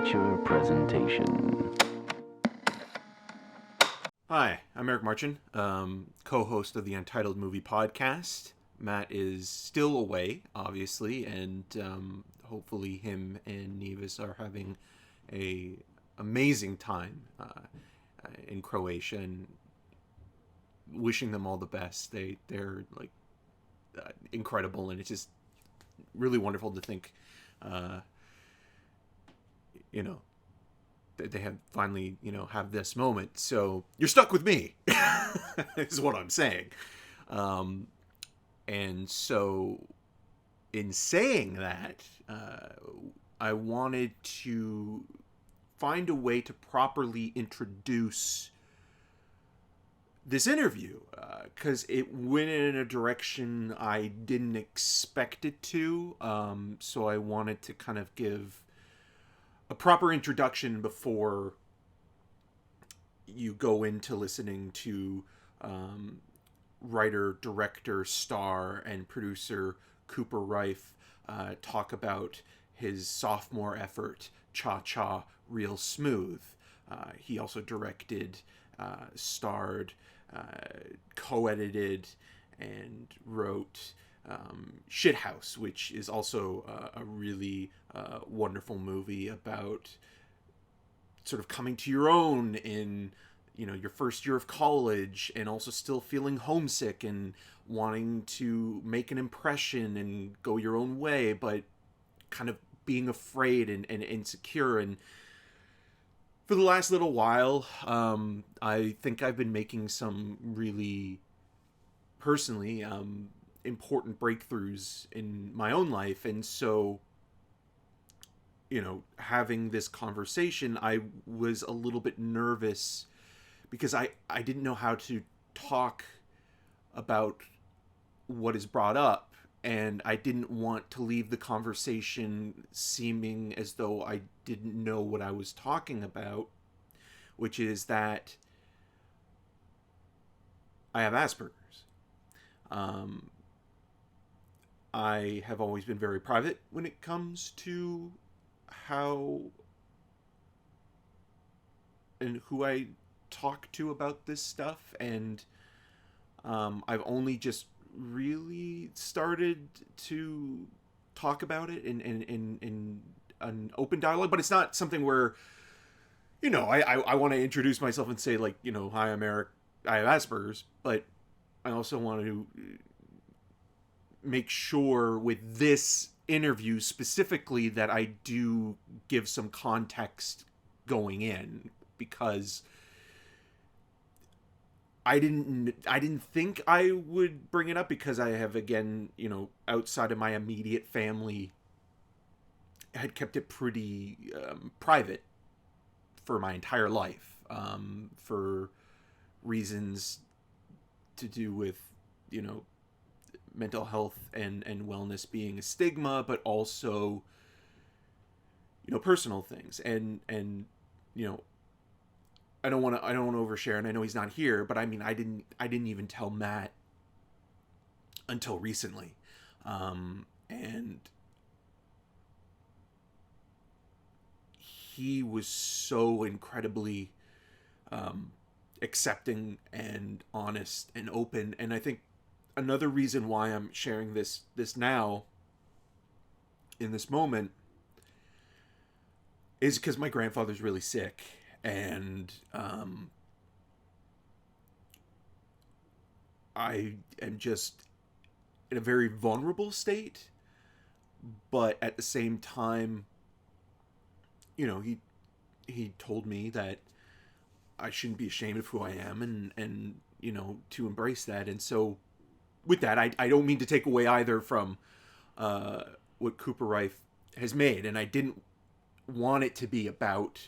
feature presentation. Hi, I'm Eric Marchin, co-host of the Untitled movie podcast. Matt is still away, obviously, and hopefully him and Nevis are having a amazing time in Croatia, and wishing them all the best. They're like incredible, and it's just really wonderful to think, that they have finally, have this moment. So you're stuck with me, is what I'm saying. And so in saying that, I wanted to find a way to properly introduce this interview, because it went in a direction I didn't expect it to. So I wanted to kind of give a proper introduction before you go into listening to writer, director, star, and producer Cooper Raiff talk about his sophomore effort, Cha Cha Real Smooth. He also directed, starred, co-edited, and wrote Shithouse, which is also a really wonderful movie about sort of coming to your own in your first year of college, and also still feeling homesick and wanting to make an impression and go your own way, but kind of being afraid and insecure. And for the last little while, I think I've been making some really personally important breakthroughs in my own life. And so, having this conversation, I was a little bit nervous because I didn't know how to talk about what is brought up, and I didn't want to leave the conversation seeming as though I didn't know what I was talking about, which is that I have Asperger's. I have always been very private when it comes to how and who I talk to about this stuff, and I've only just really started to talk about it in an open dialogue. But it's not something where I want to introduce myself and say, like, hi, I'm Eric, I have Asperger's, but I also want to make sure with this interview specifically that I do give some context going in, because I didn't think I would bring it up, because I have, again, outside of my immediate family, had kept it pretty private for my entire life, for reasons to do with, mental health and wellness being a stigma, but also, personal things. And I don't want to overshare, and I know he's not here, but I mean, I didn't even tell Matt until recently. And he was so incredibly accepting and honest and open. And I think another reason why I'm sharing this now in this moment is because my grandfather's really sick, and I am just in a very vulnerable state, but at the same time, he told me that I shouldn't be ashamed of who I am, and to embrace that. And so with that, I don't mean to take away either from what Cooper Raiff has made, and I didn't want it to be about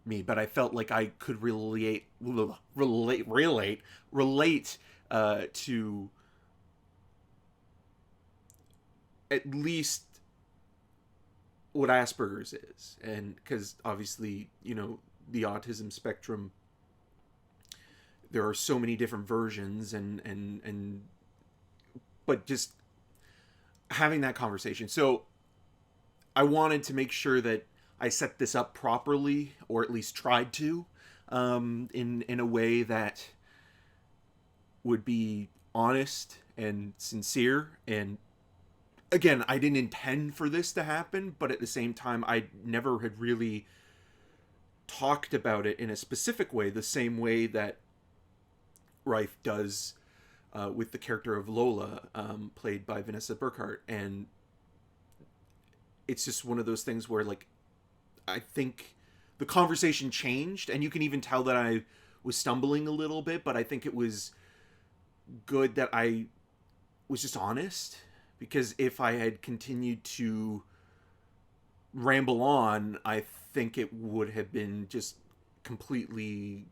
me, but I felt like I could relate to at least what Asperger's is. And because obviously, the autism spectrum, there are so many different versions, and but just having that conversation. So I wanted to make sure that I set this up properly, or at least tried to, in a way that would be honest and sincere. And again, I didn't intend for this to happen, but at the same time, I never had really talked about it in a specific way, the same way that Raiff does with the character of Lola, played by Vanessa Burkhart. And it's just one of those things where, like, I think the conversation changed, and you can even tell that I was stumbling a little bit, but I think it was good that I was just honest, because if I had continued to ramble on, I think it would have been just completely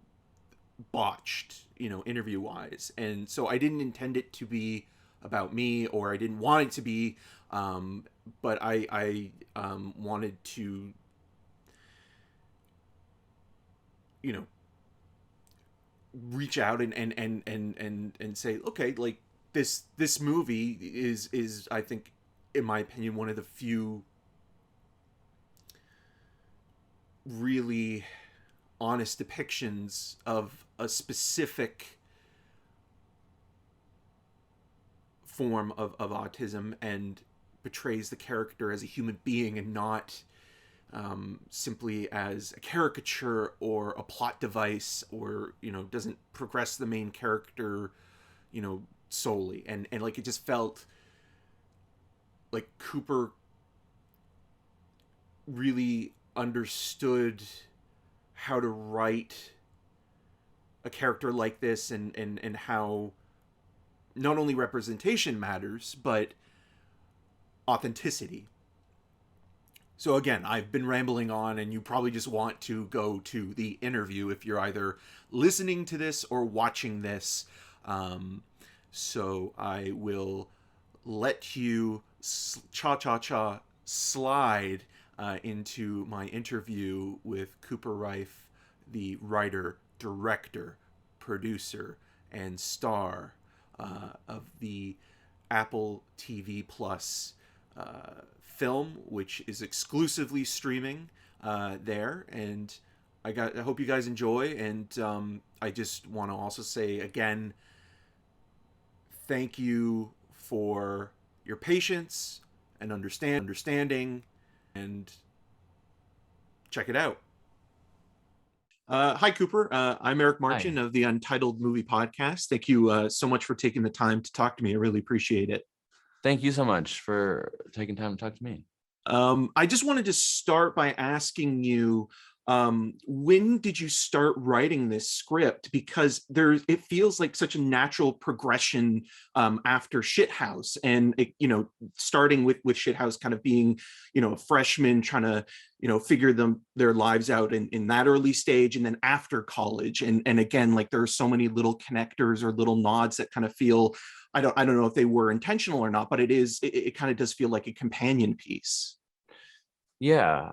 botched, interview wise. And so I didn't intend it to be about me, or I didn't want it to be, but I wanted to, reach out and say, okay, like, this movie is I think, in my opinion, one of the few really honest depictions of a specific form of autism, and portrays the character as a human being, and not simply as a caricature or a plot device, or doesn't progress the main character solely. And like, it just felt like Cooper really understood how to write a character like this, and how not only representation matters, but authenticity. So again, I've been rambling on, and you probably just want to go to the interview if you're either listening to this or watching this. So I will let you cha-cha-cha slide into my interview with Cooper Raiff, the writer, director, producer, and star of the Apple TV Plus film, which is exclusively streaming there. And I hope you guys enjoy. And I just want to also say again, thank you for your patience and understanding, and check it out. Hi, Cooper. I'm Eric Marchin Hi. of the Untitled Movie Podcast. Thank you so much for taking the time to talk to me. I really appreciate it. Thank you so much for taking time to talk to me. I just wanted to start by asking you, when did you start writing this script? Because it feels like such a natural progression after Shithouse, and starting with Shithouse kind of being, a freshman trying to, figure their lives out in that early stage, and then after college, and again, like, there are so many little connectors or little nods that kind of feel, I don't know if they were intentional or not, but it kind of does feel like a companion piece. Yeah,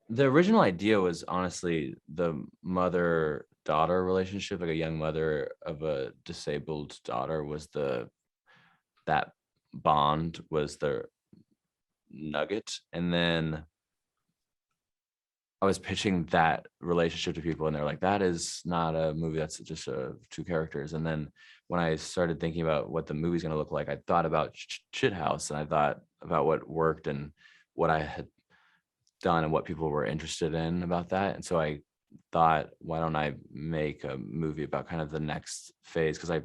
the original idea was honestly the mother-daughter relationship, like a young mother of a disabled daughter was that bond was the nugget. And then I was pitching that relationship to people, and they're like, that is not a movie, that's just two characters. And then when I started thinking about what the movie's going to look like, I thought about Shithouse, and I thought about what worked and what I had done and what people were interested in about that. And so I thought, why don't I make a movie about kind of the next phase? Because I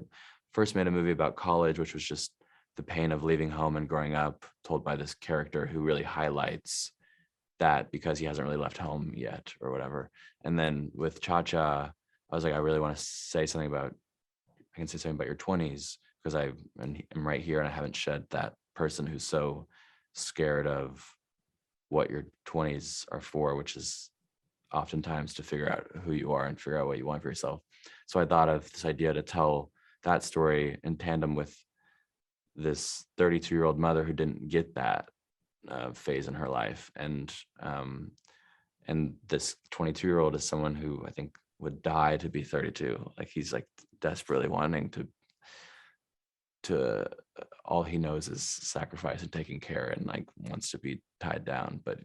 first made a movie about college, which was just the pain of leaving home and growing up, told by this character who really highlights that because he hasn't really left home yet or whatever. And then with Cha-Cha, I was like, I really want to say something about, I can say something about your 20s, because I'm right here and I haven't shed that person who's so scared of what your 20s are for, which is oftentimes to figure out who you are and figure out what you want for yourself. So I thought of this idea to tell that story in tandem with this 32-year-old mother who didn't get that phase in her life, and this 22-year-old is someone who I think would die to be 32. Like, he's like desperately wanting to all he knows is sacrifice and taking care, and like wants to be tied down, but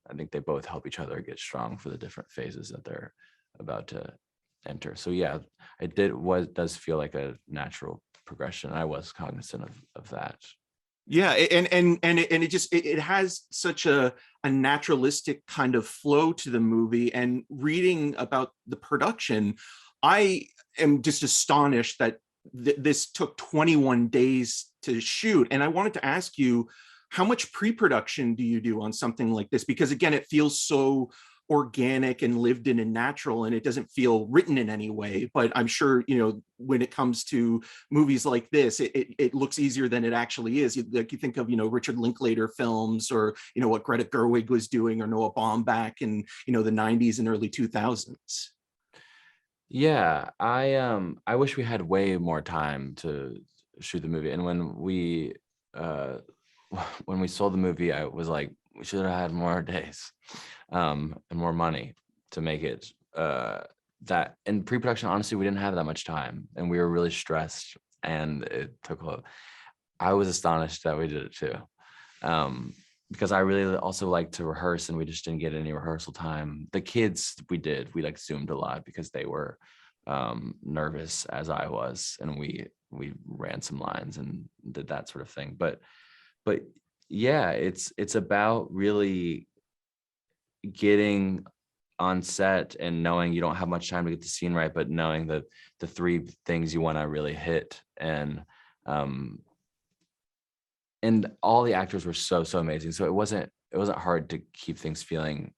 I think they both help each other get strong for the different phases that they're about to enter. So yeah, does feel like a natural progression. I was cognizant of that. Yeah, it has such a naturalistic kind of flow to the movie. And reading about the production, I am just astonished that this took 21 days to shoot. And I wanted to ask you, how much pre-production do you do on something like this? Because again, it feels so organic and lived in and natural, and it doesn't feel written in any way. But I'm sure, when it comes to movies like this, it looks easier than it actually is. Like you think of, Richard Linklater films, or, what Greta Gerwig was doing, or Noah Baumbach in, the 90s and early 2000s. Yeah, I wish we had way more time to shoot the movie. And when we sold the movie, I was like, we should have had more days, and more money to make it. That in pre-production, honestly, we didn't have that much time, and we were really stressed, and it took I was astonished that we did it too. Because I really also like to rehearse, and we just didn't get any rehearsal time. The kids, we like zoomed a lot because they were nervous as I was, and we ran some lines and did that sort of thing. But yeah, it's about really getting on set and knowing you don't have much time to get the scene right, but knowing that the three things you want to really hit. And all the actors were so amazing. So it wasn't hard to keep things feeling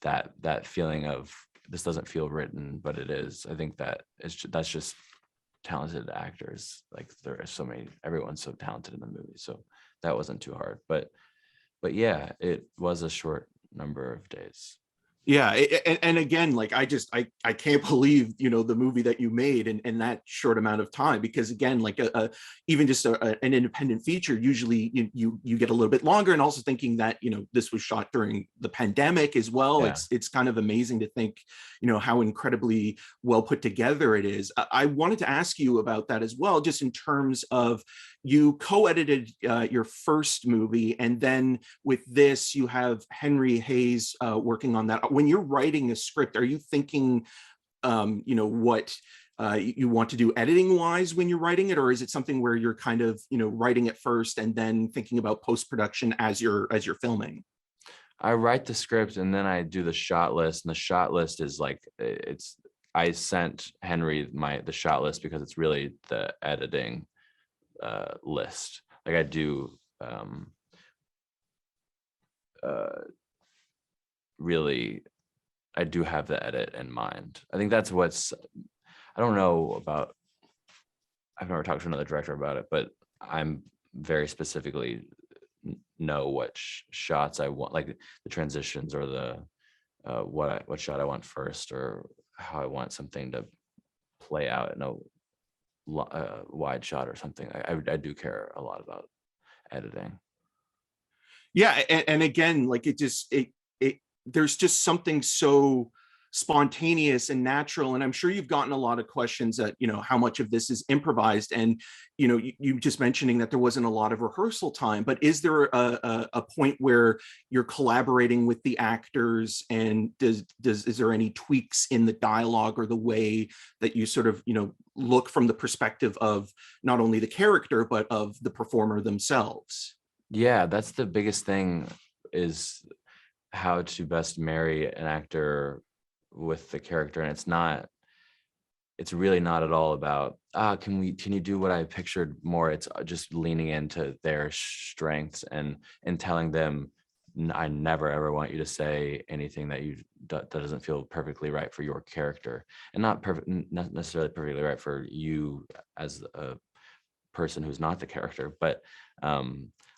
that feeling of this doesn't feel written, but it is. I think that's just talented actors. Like there are so many, everyone's so talented in the movie. So that wasn't too hard. But yeah, it was a short number of days. Yeah, and again, like I can't believe the movie that you made in that short amount of time, because again, like even just an independent feature, usually you get a little bit longer. And also thinking that this was shot during the pandemic as well. Yeah. It's kind of amazing to think how incredibly well put together it is. I wanted to ask you about that as well, just in terms of you co-edited your first movie, and then with this you have Henry Hayes working on that. When you're writing a script, are you thinking what you want to do editing wise when you're writing it, or is it something where you're kind of writing it first and then thinking about post-production as you're filming? I write the script and then I do the shot list, and the shot list is like I sent Henry the shot list because it's really the editing list. Like I do really, I do have the edit in mind. I think that's I don't know about, I've never talked to another director about it, but I'm very specifically know what shots I want, like the transitions, or the what shot I want first, or how I want something to play out in a wide shot or something. I do care a lot about editing. Yeah, and again, like it there's just something so spontaneous and natural. And I'm sure you've gotten a lot of questions that how much of this is improvised, and you just mentioning that there wasn't a lot of rehearsal time. But is there a point where you're collaborating with the actors, and is there any tweaks in the dialogue or the way that you sort of look from the perspective of not only the character but of the performer themselves? Yeah, that's the biggest thing, is how to best marry an actor with the character. And it's really not at all about can you do what I pictured more. It's just leaning into their strengths and telling them, I never ever want you to say anything that doesn't feel perfectly right for your character, and not necessarily perfectly right for you as a person who's not the character. But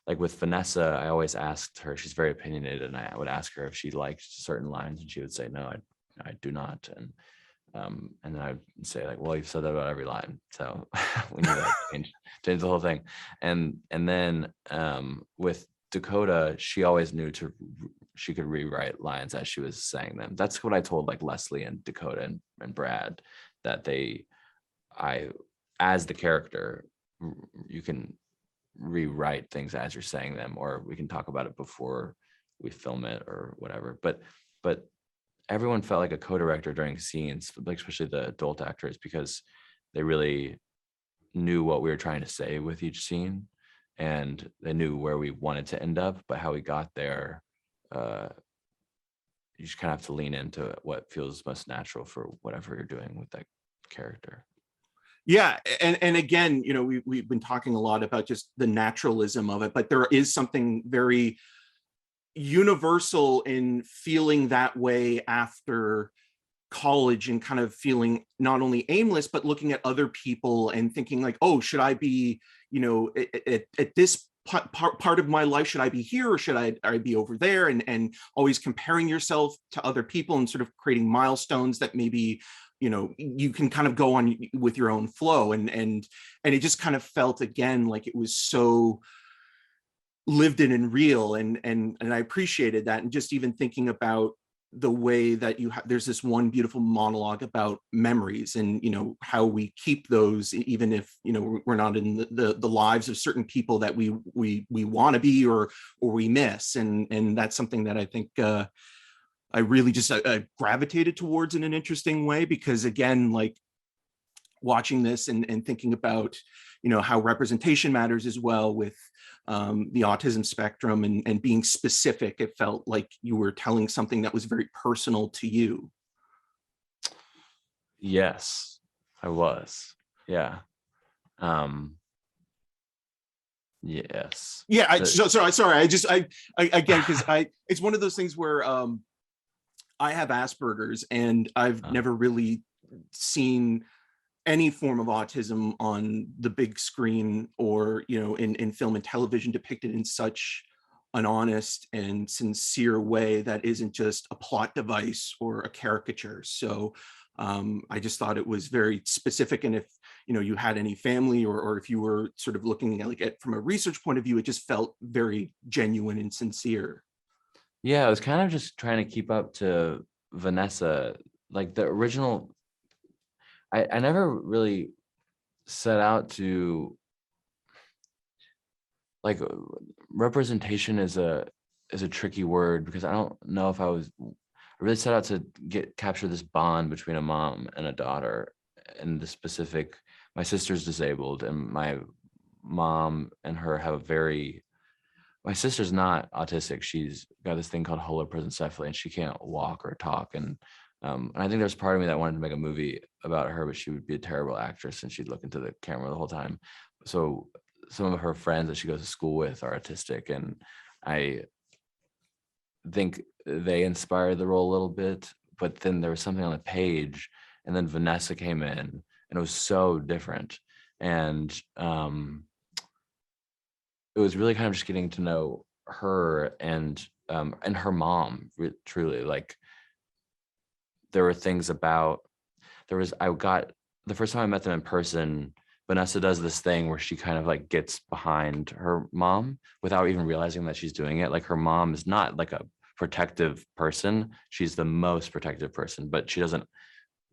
like with Vanessa, I always asked her, she's very opinionated, and I would ask her if she liked certain lines, and she would say, no, I do not. And then I'd say, like, well, you've said that about every line, so we need to change the whole thing. And then with Dakota, she always knew she could rewrite lines as she was saying them. That's what I told like Leslie and Dakota and Brad, that as the character, you can rewrite things as you're saying them, or we can talk about it before we film it or whatever. But everyone felt like a co-director during scenes, like especially the adult actors, because they really knew what we were trying to say with each scene, and they knew where we wanted to end up, but how we got there, you just kind of have to lean into what feels most natural for whatever you're doing with that character. Yeah, and again, you know, we've been talking a lot about just the naturalism of it, but there is something very universal in feeling that way after college and kind of feeling not only aimless, but looking at other people and thinking like, oh, should I be, you know, at this part of my life, should I be here or should I be over there? And always comparing yourself to other people and sort of creating milestones that maybe, you know, you can kind of go on with your own flow. And it just kind of felt again like it was so lived in and real, and I appreciated that. And just even thinking about the way that there's this one beautiful monologue about memories and, you know, how we keep those even if, you know, we're not in the lives of certain people that we want to be or we miss, and that's something that I think I really just gravitated towards in an interesting way, because again, like watching this and thinking about, you know, how representation matters as well with the autism spectrum and being specific, it felt like you were telling something that was very personal to you. Yes, I was. Yeah. Yes. Yeah. Sorry. I again, because it's one of those things where I have Asperger's and I've never really seen any form of autism on the big screen or, you know, in film and television depicted in such an honest and sincere way that isn't just a plot device or a caricature. So I just thought it was very specific. And if, you know, you had any family or if you were sort of looking at like from a research point of view, it just felt very genuine and sincere. Yeah, I was kind of just trying to keep up to Vanessa, like the original. I never really set out to, like, representation is a tricky word, because I don't know if I really set out to capture this bond between a mom and a daughter, and the specific, my sister's disabled and my mom and her have my sister's not autistic. She's got this thing called holoprosencephaly and she can't walk or talk. And I think there's part of me that wanted to make a movie about her, but she would be a terrible actress and she'd look into the camera the whole time. So some of her friends that she goes to school with are autistic, and I think they inspired the role a little bit. But then there was something on the page, and then Vanessa came in, and it was so different. And it was really kind of just getting to know her and her mom. Truly, like, there were things about, I got, the first time I met them in person, Vanessa does this thing where she kind of like gets behind her mom without even realizing that she's doing it. Like, her mom is not like a protective person. She's the most protective person, but she doesn't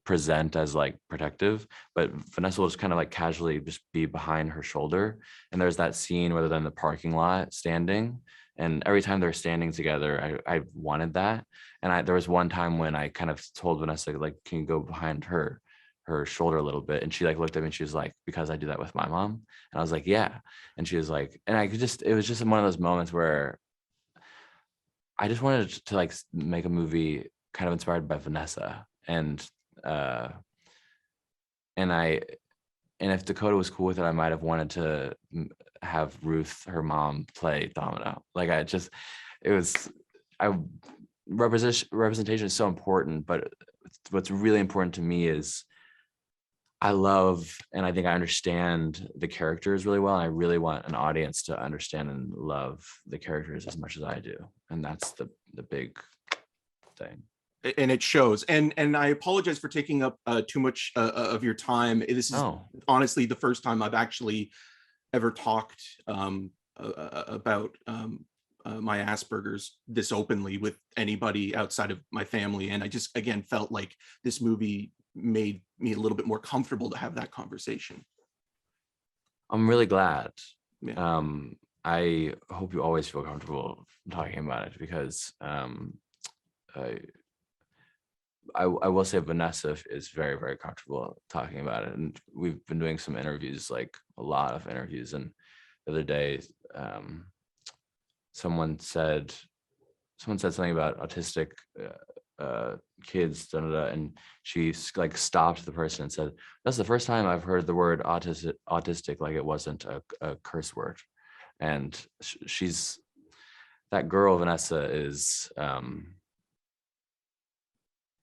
present as like protective. But Vanessa will just kind of like casually just be behind her shoulder. And there's that scene where they're in the parking lot standing, and every time they're standing together, I wanted that. And there was one time when I kind of told Vanessa, like, can you go behind her shoulder a little bit? And she like looked at me and she was like, because I do that with my mom. And I was like, yeah. And she was like, and I could just, it was just one of those moments where I just wanted to like make a movie kind of inspired by Vanessa. And if Dakota was cool with it, I might have wanted to have Ruth, her mom, play Domino. Like, representation is so important, but what's really important to me is I love, and I think I understand the characters really well. And I really want an audience to understand and love the characters as much as I do. And that's the big thing. And it shows. And I apologize for taking up too much of your time. This is honestly the first time I've actually ever talked about my Asperger's this openly with anybody outside of my family. And I just, again, felt like this movie made me a little bit more comfortable to have that conversation. I'm really glad. Yeah. I hope you always feel comfortable talking about it, because I will say Vanessa is very, very comfortable talking about it. And we've been doing some interviews, like a lot of interviews. And the other day, um, someone said something about autistic kids, da, da, da, and she like stopped the person and said, "That's the first time I've heard the word autistic like it wasn't a curse word." And she's that girl, Vanessa, is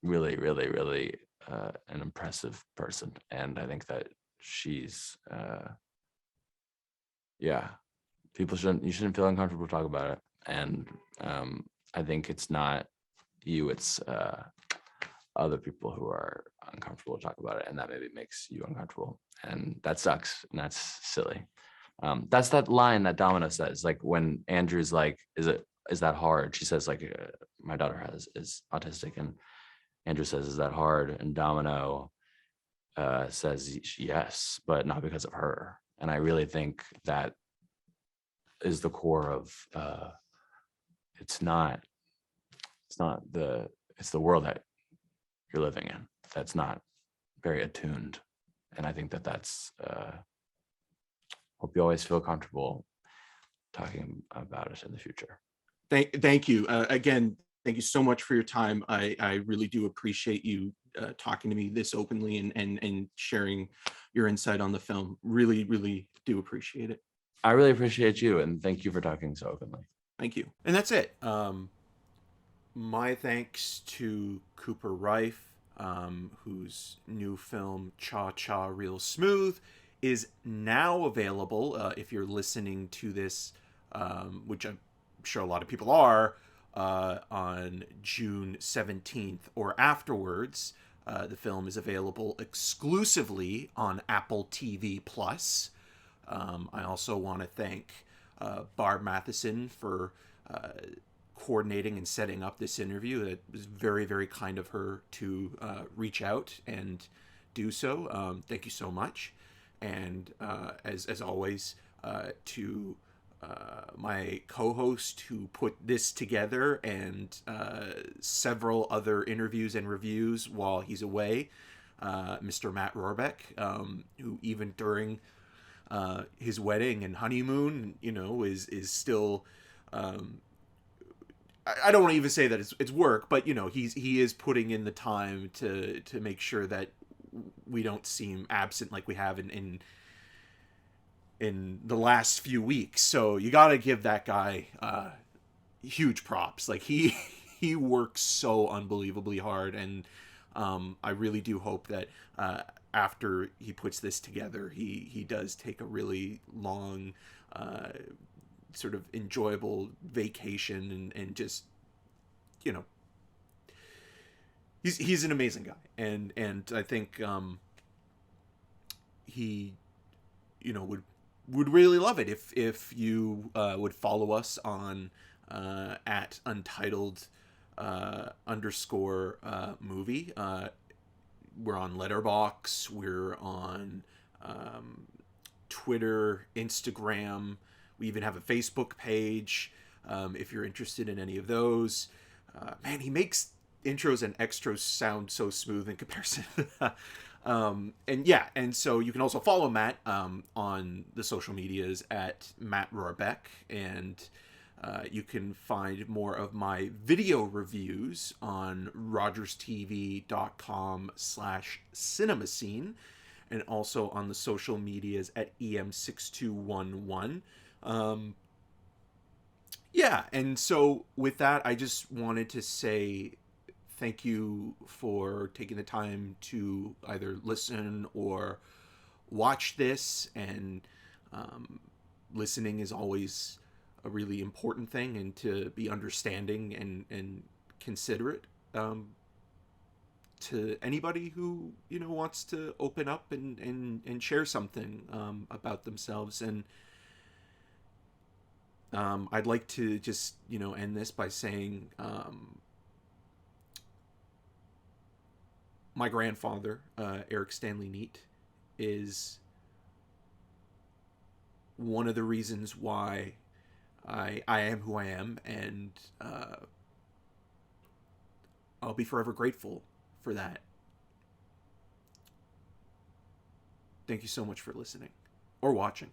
really, really, really an impressive person, and I think that she's yeah, you shouldn't feel uncomfortable to talk about it. And I think it's not you, it's other people who are uncomfortable to talk about it, and that maybe makes you uncomfortable, and that sucks, and that's silly. That's that line that Domino says, like when Andrew's like, is that hard? She says like, my daughter is autistic, and Andrew says, is that hard? And Domino says yes, but not because of her. And I really think that is the core of it's not it's the world that you're living in that's not very attuned. And I think that that's hope you always feel comfortable talking about it in the future. Thank you again. Thank you so much for your time. I really do appreciate you talking to me this openly and sharing your insight on the film. Really, really do appreciate it. I really appreciate you, and thank you for talking so openly. Thank you. And that's it. My thanks to Cooper Raiff, whose new film Cha Cha Real Smooth is now available. If you're listening to this, which I'm sure a lot of people are, on June 17th or afterwards. The film is available exclusively on Apple TV Plus. I also want to thank Barb Matheson for coordinating and setting up this interview. It was very, very kind of her to reach out and do so. Thank you so much. And as always, to my co-host who put this together and several other interviews and reviews while he's away, Mr. Matt Rohrbeck, who even during his wedding and honeymoon, is still. I don't want to even say that it's work, but he is putting in the time to make sure that we don't seem absent like we have in the last few weeks. So you got to give that guy huge props. Like he works so unbelievably hard, and I really do hope that after he puts this together, he does take a really long sort of enjoyable vacation and just he's an amazing guy, and I think he would really love it if you would follow us on at Untitled _ movie. We're on Letterboxd, we're on Twitter, Instagram. We even have a Facebook page if you're interested in any of those. Man, he makes intros and extras sound so smooth in comparison. And so you can also follow Matt on the social medias at Matt Rohrbeck, and you can find more of my video reviews on rogerstv.com/cinemascene, and also on the social medias at em6211. And so with that, I just wanted to say thank you for taking the time to either listen or watch this. And listening is always a really important thing, and to be understanding and considerate to anybody who wants to open up and share something about themselves. And I'd like to just end this by saying my grandfather, Eric Stanley Neat, is one of the reasons why I am who I am, and I'll be forever grateful for that. Thank you so much for listening or watching.